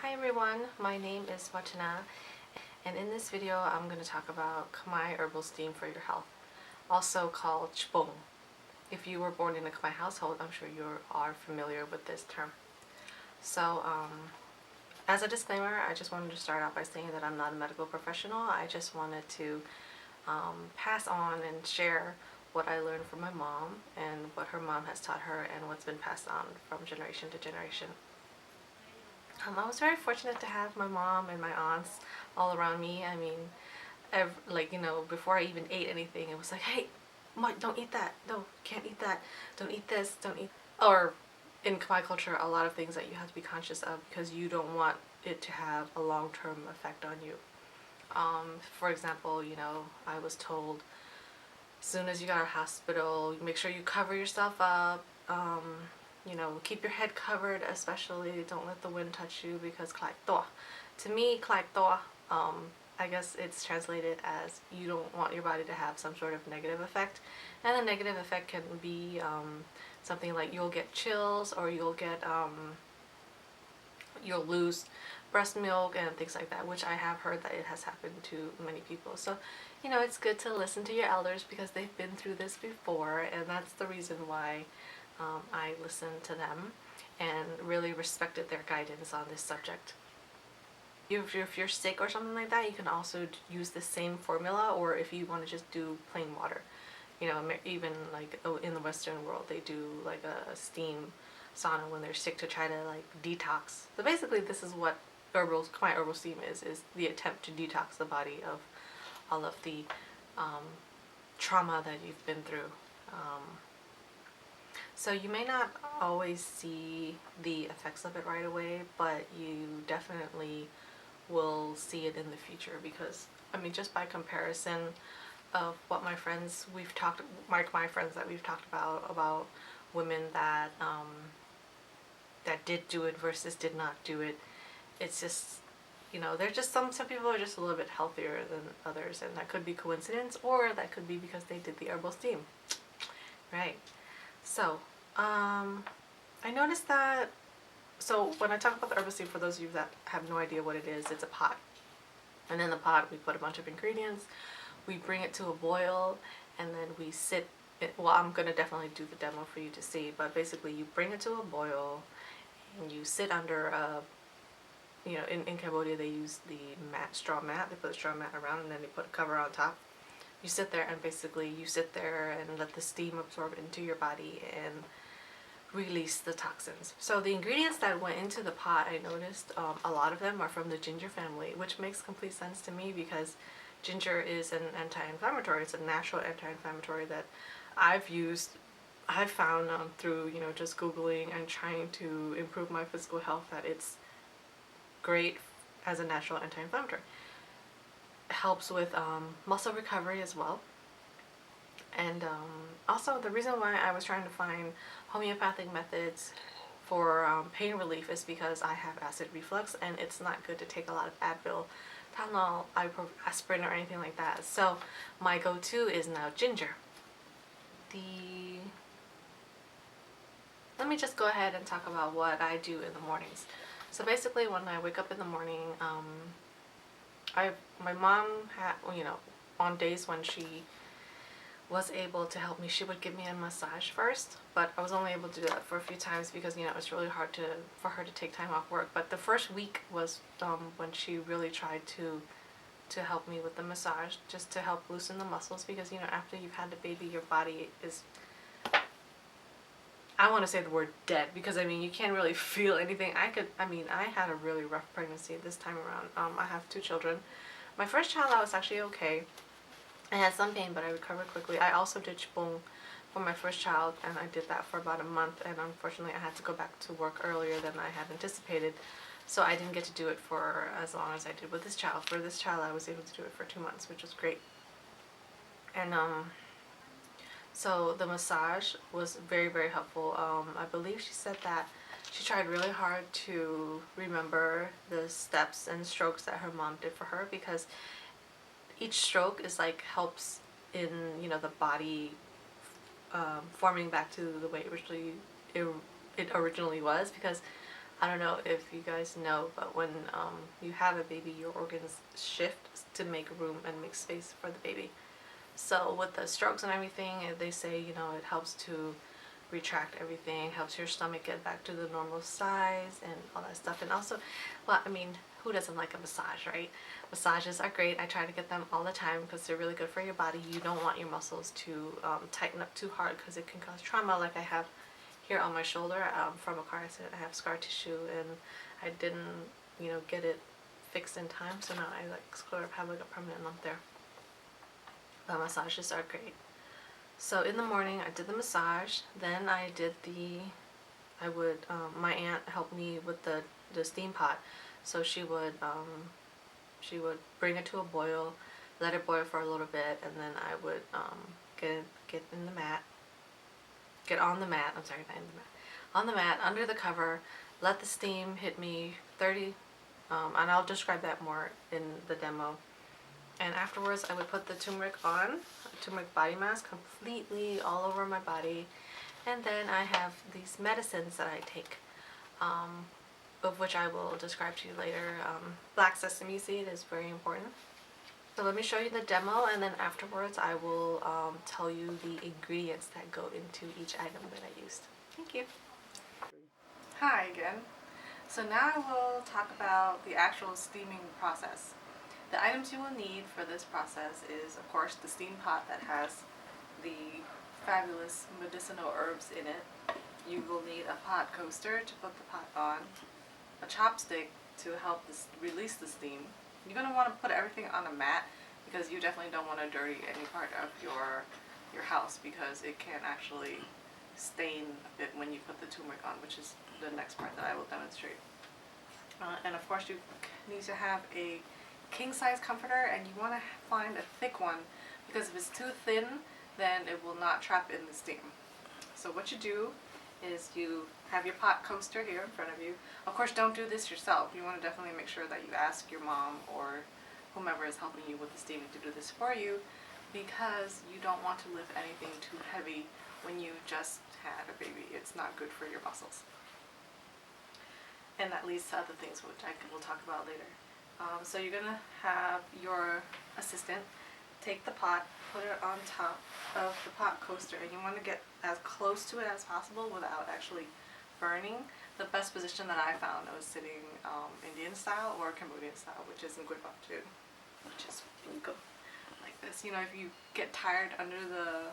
Hi everyone, my name is Wachana, and in this video I'm going to talk about Khmer herbal steam for your health, also called Chpung. If you were born in a Khmer household, I'm sure you are familiar with this term. So, as a disclaimer, I just wanted to start out by saying that I'm not a medical professional. I just wanted to pass on and share what I learned from my mom and what her mom has taught her and what's been passed on from generation to generation. I was very fortunate to have my mom and my aunts all around me. I mean, before I even ate anything, it was like, hey, don't eat that. No, can't eat that. Don't eat this. Don't eat. Or in Khmer culture, a lot of things that you have to be conscious of because you don't want it to have a long-term effect on you. For example, I was told as soon as you got out of hospital, make sure you cover yourself up. Keep your head covered, especially don't let the wind touch you because klaik toa. To me, klaik toa, I guess it's translated as you don't want your body to have some sort of negative effect. And the negative effect can be something like you'll get chills or you'll lose breast milk and things like that, which I have heard that it has happened to many people. So, it's good to listen to your elders because they've been through this before, and that's the reason why I listened to them and really respected their guidance on this subject. If you're sick or something like that, you can also use the same formula, or if you want to just do plain water. Even like in the Western world, they do like a steam sauna when they're sick to try to like detox. So basically, this is what Khmer herbal steam is the attempt to detox the body of all of the trauma that you've been through. So you may not always see the effects of it right away, but you definitely will see it in the future because, just by comparison of what my friends that we've talked about women that that did do it versus did not do it, it's just, they're just some people are just a little bit healthier than others, and that could be coincidence or that could be because they did the herbal steam, right? So, I noticed that, so when I talk about the herbal steam, for those of you that have no idea what it is, it's a pot. And in the pot, we put a bunch of ingredients, we bring it to a boil, and then we sit it, well, I'm going to definitely do the demo for you to see, but basically you bring it to a boil, and you sit under a, in Cambodia they use the straw mat, they put a straw mat around and then they put a cover on top. You sit there and basically you sit there and let the steam absorb into your body and release the toxins. So the ingredients that went into the pot, I noticed a lot of them are from the ginger family, which makes complete sense to me because ginger is an anti-inflammatory. It's a natural anti-inflammatory that I've found through just Googling and trying to improve my physical health, that it's great as a natural anti-inflammatory. It helps with muscle recovery as well. And also, the reason why I was trying to find homeopathic methods for pain relief is because I have acid reflux, and it's not good to take a lot of Advil, Tylenol, aspirin, or anything like that. So my go-to is now ginger. Let me just go ahead and talk about what I do in the mornings. So basically, when I wake up in the morning, my mom had, on days when she was able to help me, she would give me a massage first, but I was only able to do that for a few times because it's really hard for her to take time off work. But the first week was when she really tried to help me with the massage, just to help loosen the muscles, because after you've had the baby, your body is, I want to say the word dead, because you can't really feel anything. I had a really rough pregnancy this time around. I have 2 children. My first child, I was actually okay. I had some pain, but I recovered quickly. I also did Chpung for my first child, and I did that for about a month, and unfortunately I had to go back to work earlier than I had anticipated, so I didn't get to do it for as long as I did with this child. For this child, I was able to do it for 2 months, which was great. And so the massage was very, very helpful. I believe she said that she tried really hard to remember the steps and strokes that her mom did for her, because each stroke is like helps in the body forming back to the way it originally was, because I don't know if you guys know, but when you have a baby, your organs shift to make room and make space for the baby. So with the strokes and everything, they say, you know, it helps to retract everything, helps your stomach get back to the normal size and all that stuff. And also, well, I mean, who doesn't like a massage, right? Massages are great. I try to get them all the time because they're really good for your body. You don't want your muscles to tighten up too hard because it can cause trauma, like I have here on my shoulder from a car accident. I have scar tissue and I didn't, you know, get it fixed in time, so now I like sort of have like a permanent lump there. The massages are great. So in the morning I did the massage, then I did I would, my aunt helped me with the steam pot. So she would bring it to a boil, let it boil for a little bit, and then I would get in the mat, get on the mat, I'm sorry, not in the mat, on the mat, under the cover, let the steam hit me 30, and I'll describe that more in the demo. And afterwards I would put the turmeric on, turmeric body mask, completely all over my body. And then I have these medicines that I take, of which I will describe to you later. Black sesame seed is very important. So let me show you the demo, and then afterwards I will tell you the ingredients that go into each item that I used. Thank you. Hi again. So now I will talk about the actual steaming process. The items you will need for this process is, of course, the steam pot that has the fabulous medicinal herbs in it. You will need a pot coaster to put the pot on, a chopstick to help release the steam. You're going to want to put everything on a mat because you definitely don't want to dirty any part of your house because it can actually stain a bit when you put the turmeric on, which is the next part that I will demonstrate. And of course you need to have a king-size comforter, and you want to find a thick one because if it's too thin, then it will not trap in the steam. So what you do is you have your pot coaster here in front of you. Of course, don't do this yourself. You want to definitely make sure that you ask your mom or whomever is helping you with the steaming to do this for you, because you don't want to lift anything too heavy when you just had a baby. It's not good for your muscles. And that leads to other things which we'll talk about later. So you're going to have your assistant take the pot, put it on top of the pot coaster, and you want to get as close to it as possible without actually burning. The best position that I found was sitting Indian style or Cambodian style, which is in Guipap too, which is when you go like this. You know, if you get tired under the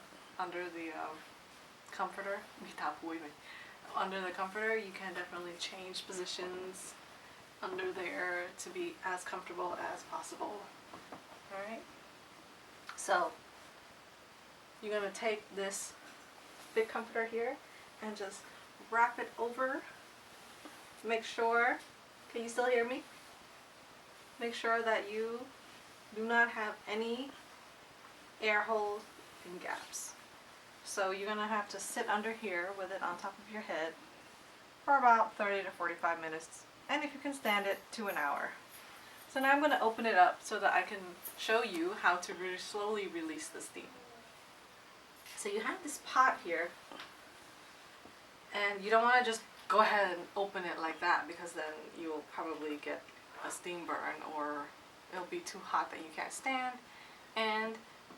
comforter, under the comforter, you can definitely change positions under there to be as comfortable as possible. Alright, so you're going to take this big comforter here and just wrap it over. Make sure, can you still hear me? Make sure that you do not have any air holes and gaps. So you're going to have to sit under here with it on top of your head for about 30 to 45 minutes. And if you can stand it, to an hour. So now I'm going to open it up so that I can show you how to really slowly release the steam. So you have this pot here, and you don't want to just go ahead and open it like that, because then you'll probably get a steam burn, or it'll be too hot that you can't stand, and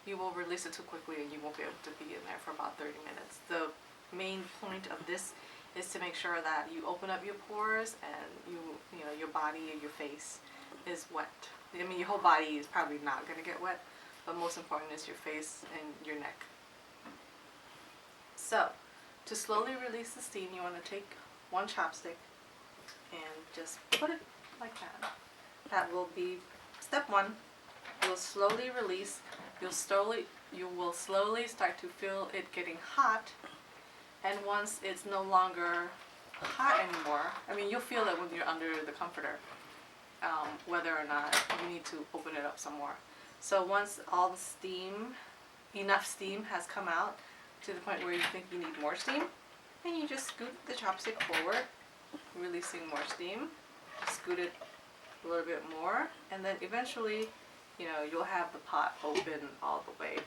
you will release it too quickly and you won't be able to be in there for about 30 minutes. The main point of this is to make sure that you open up your pores and you know, your body and your face is wet. I mean, your whole body is probably not going to get wet, but most important is your face and your neck. So, to slowly release the steam, you want to take one chopstick and just put it like that. That will be step one. You'll slowly release. You will slowly start to feel it getting hot. And once it's no longer hot anymore, I mean, you'll feel it when you're under the comforter, whether or not you need to open it up some more. So once all the steam, enough steam has come out to the point where you think you need more steam, then you just scoot the chopstick forward, releasing more steam. Scoot it a little bit more, and then eventually, you know, you'll have the pot open all the way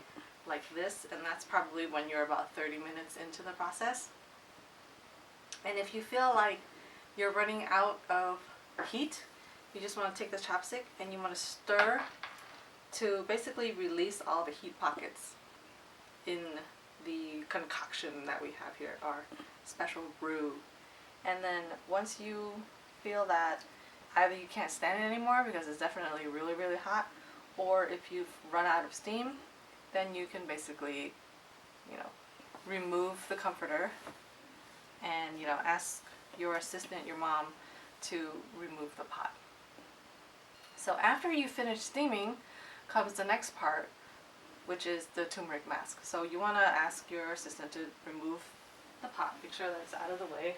like this, and that's probably when you're about 30 minutes into the process. And if you feel like you're running out of heat, you just want to take the chopstick and you want to stir to basically release all the heat pockets in the concoction that we have here, our special brew. And then once you feel that either you can't stand it anymore because it's definitely really, really hot, or if you've run out of steam, then you can basically, you know, remove the comforter and, you know, ask your assistant, your mom, to remove the pot. So after you finish steaming comes the next part, which is the turmeric mask. So you want to ask your assistant to remove the pot, make sure that it's out of the way.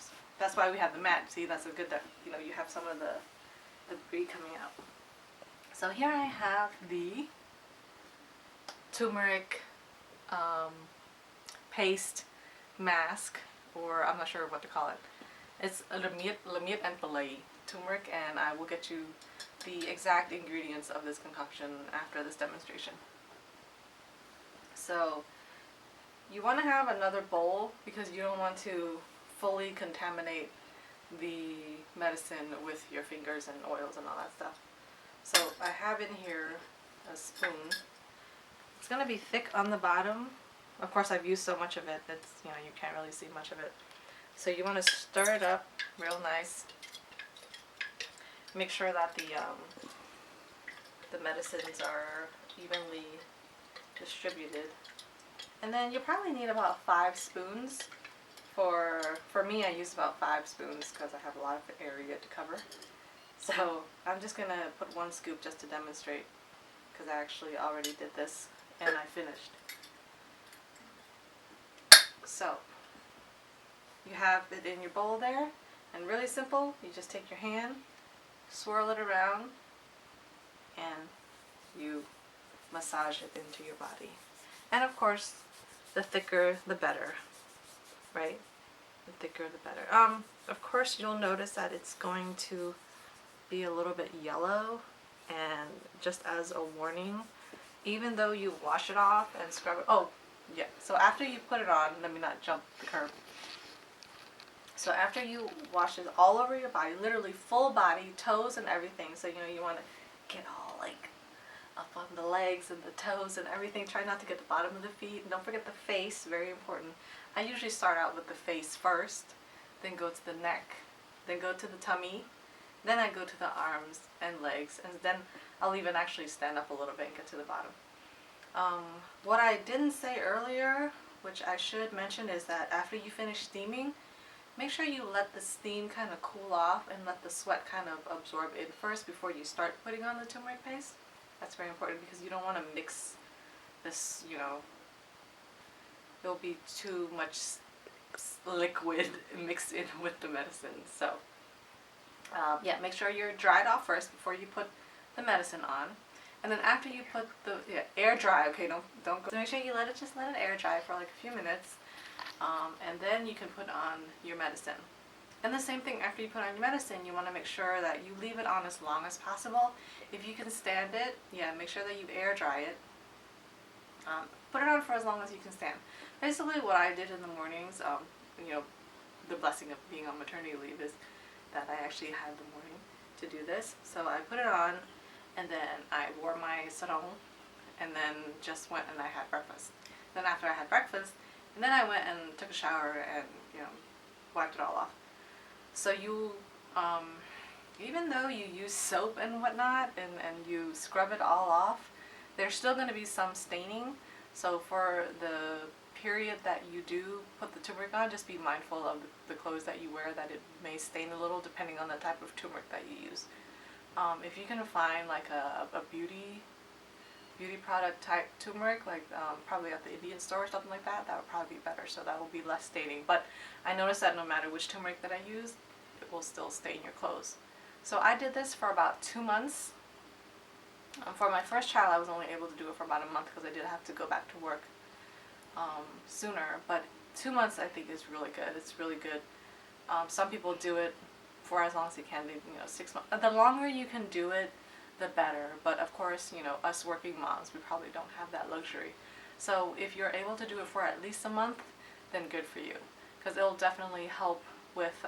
So that's why we have the mat. See, that's a good that, you know, you have some of the debris coming out. So here I have the turmeric paste mask, or I'm not sure what to call it. It's lamit and palay turmeric, and I will get you the exact ingredients of this concoction after this demonstration. So you want to have another bowl because you don't want to fully contaminate the medicine with your fingers and oils and all that stuff. So I have in here a spoon. It's going to be thick on the bottom. Of course, I've used so much of it that, you know, you can't really see much of it. So you want to stir it up real nice. Make sure that the medicines are evenly distributed. And then you probably need about 5 spoons. For me, I use about 5 spoons because I have a lot of area to cover. So I'm just going to put 1 scoop just to demonstrate, because I actually already did this and I finished. So you have it in your bowl there, and really simple, you just take your hand, swirl it around, and you massage it into your body. And of course, the thicker the better, right? The thicker the better. Of course, you'll notice that it's going to be a little bit yellow, and just as a warning, even though you wash it off and scrub it, oh yeah, so after you put it on, let me not jump the curve. So after you wash it all over your body, literally full body, toes and everything, so you know you want to get all like up on the legs and the toes and everything. Try not to get the bottom of the feet. And don't forget the face, very important. I usually start out with the face first, then go to the neck, then go to the tummy, then I go to the arms and legs, and then I'll even actually stand up a little bit and get to the bottom. What I didn't say earlier, which I should mention, is that after you finish steaming, make sure you let the steam kind of cool off and let the sweat kind of absorb in first before you start putting on the turmeric paste. That's very important because you don't want to mix this, you know, there'll be too much liquid mixed in with the medicine. So yeah, make sure you're dried off first before you put the medicine on. And then after you put the air dry, okay, don't go. So make sure you let it air dry for like a few minutes, and then you can put on your medicine. And the same thing, after you put on your medicine, you want to make sure that you leave it on as long as possible. If you can stand it, yeah, make sure that you air dry it. Put it on for as long as you can stand. Basically, what I did in the mornings, you know, the blessing of being on maternity leave is that I actually had the morning to do this. So I put it on, and then I wore my sarong, and then just went and I had breakfast. Then after I had breakfast, and then I went and took a shower and, you know, wiped it all off. So you, even though you use soap and whatnot, and you scrub it all off, there's still going to be some staining. So for the period that you do put the turmeric on, just be mindful of the clothes that you wear, that it may stain a little depending on the type of turmeric that you use. If you can find like a beauty product type turmeric, like probably at the Indian store or something like that, that would probably be better, so that will be less staining. But I noticed that no matter which turmeric that I use, it will still stain your clothes. So I did this for about 2 months. For my first child, I was only able to do it for about a month because I did have to go back to work sooner. But 2 months, I think, is really good. It's really good. Some people do it for as long as you can. They, you know, 6 months. The longer you can do it, the better. But of course, you know, us working moms, we probably don't have that luxury. So if you're able to do it for at least a month, then good for you, because it'll definitely help with,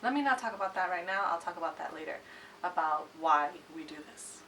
let me not talk about that right now, I'll talk about that later, about why we do this.